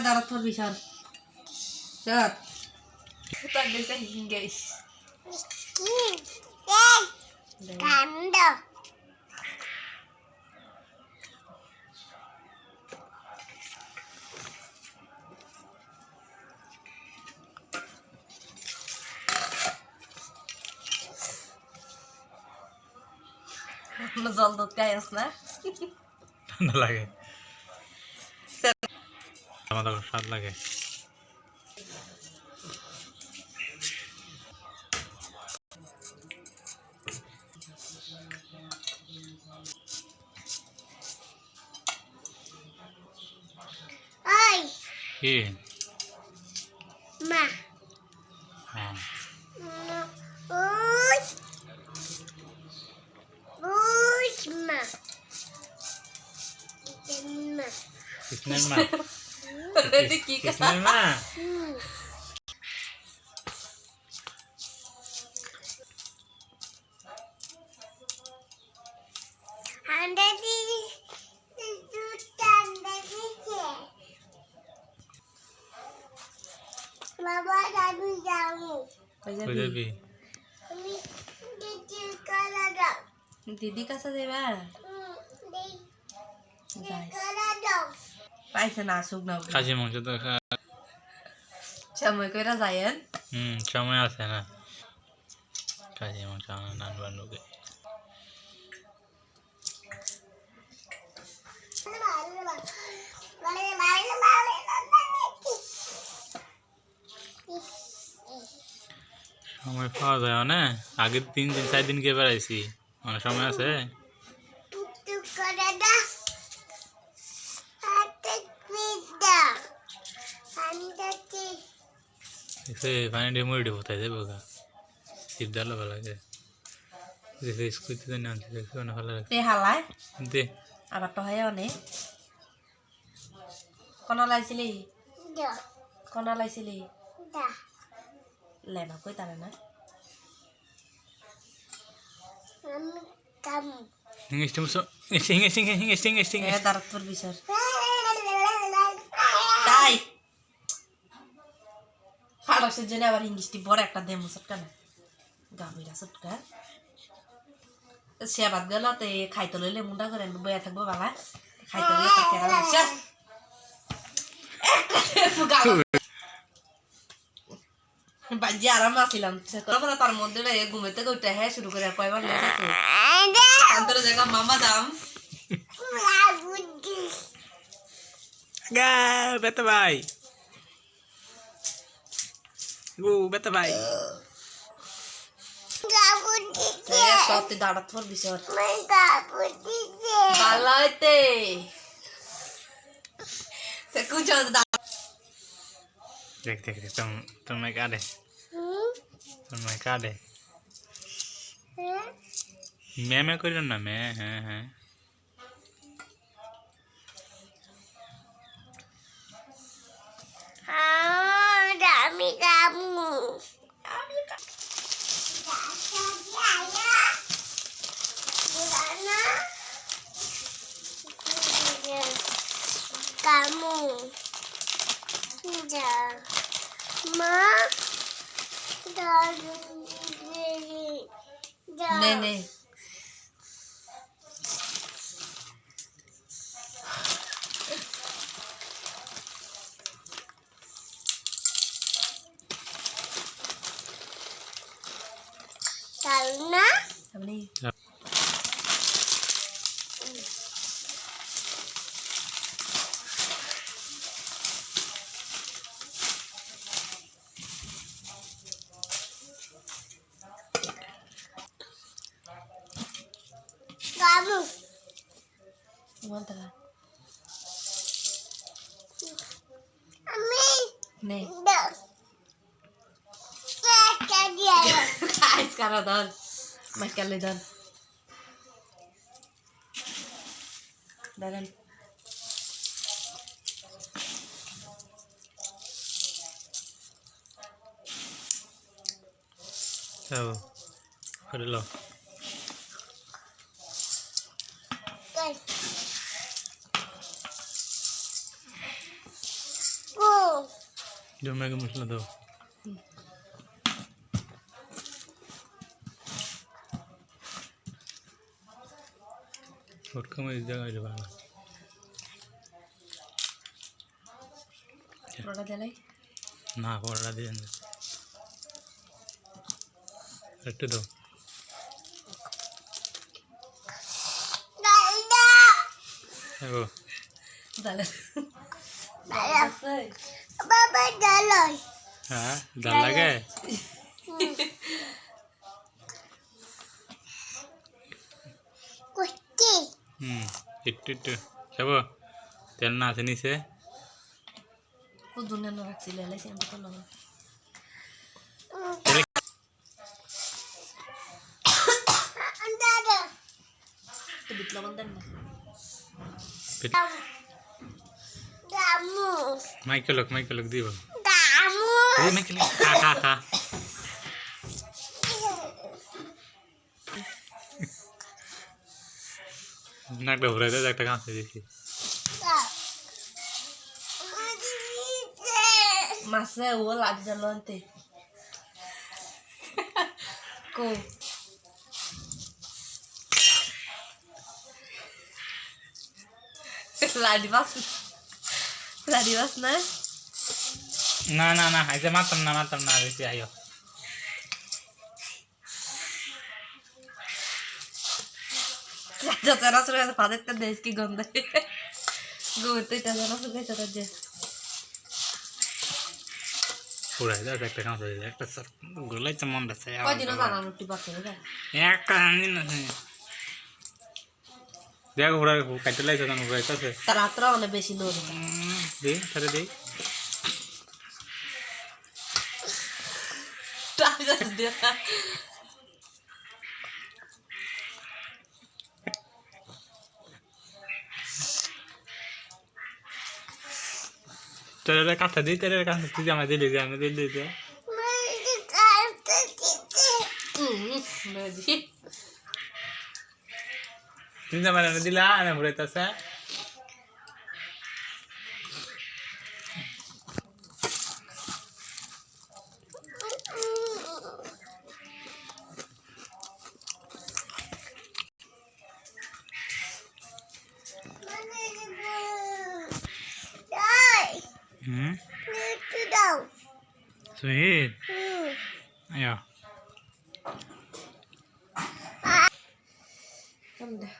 darat for bisan. Chat. Tadi saya guys. Kando. Mazal dot guys na. ঠান্ডা লাগে আমাদের স্বাদ লাগে Oi, কি ma. হ্যাঁ Oi. Oi, ma. Ma. কৃষ্ণের মা Ready ki ka? কৃষ্ণের মা Anda di tanda di ke. Mama kami jamu. কই যাবি Kami di Kanada. Didi kasa deba. Di Guys. Kanada. Paisa na asuk na. খাসি মাংস তো Chamay ko ra jayen. সময় আছে না খাসি মাংস নান বানুকে সময় পাওয়া যায় না আগের 3 দিন 4 দিন কে বেড়াইছি অনেক সময় আছে Kanada. Ate pizza. Anda di. এসে পানি দিয়ে মুড়ি কোথায় যাবো গা শীত ডালো ভালো লাগে দেখে স্কুল থেকে নিয়ে আনতে দেখে অনেক ভালো লাগে Te halai. দে Abat to hayo ne. Kono laisili. Da. Kono laisili. Da. Lema koi tara na. Kami kamu. ইংলিশটা Musso English Darat for bisan. Dai. Haro se jene abar English ti bor ekta demo sotka na. Gabira sotka. সে বাদ গেল তো খাইতে লইলে মুন্ডা করে বয়া থাকবো বাবা খাইতে লইলে কেরা লাগছে বাজি আরাম আসিলাম তখন তার মধ্যে ঘুমেতে উঠে হ্যাঁ শুরু করে কয়বার লেগে অন্তরে জায়গা মামা দাম গা বেটা ভাই গো বেটা ভাই সত্যি দাঁড়াত তোর বিষয় Kamu di. ভালো হইতে কুচ দেখ দেখ দেখ তোমায় কাটে তোমায় কাটে মে করিল না মে হ্যাঁ হ্যাঁ Kami kamu. Kamu. Da. Ma. Da. Da. নে নে Karena সামনে kamu. বলতে Ami. নে Da. Dia. খাইস কারা দল মাইকালে দল দাঁড়ান যাও করে লো जो मैगी मसला दो और कम इस जगह जो बाला थोड़ा जलाई ना पड़ा दे अंदर रट दो वो जला Baba dalai. हाँ दाल लगे Kusti. इट्ट सब तेल ना से नीचे को दुनिया में रख ले ले सेम तो लगा Andada. तो बितला बंदन ना Damu. माइकल दी वो Damu. ये माइकल खा नाक डबरा दे जाके कहाँ से देखी masa वो लाग जलते को लाडी बस ना ना ऐसे मातम ना देखिए आयो राजा जरा सुरे फादर ते देश की गंध गोते जरा सुरे जरा जे पूरा इधर देखते कहाँ से देखते सर गुल्ले चमन बसे यार कोई दिन जाना रोटी बाकी है एक दिन नहीं देखो पूरा कटले से तो पूरा कैसे तरातरा वाले बेसी लो दे तेरे दे राजा दे तेरे का था दे तुझे मैं दे मेरी तुझे मैंने दिला ना पूरा तसा sweet ayo Come there.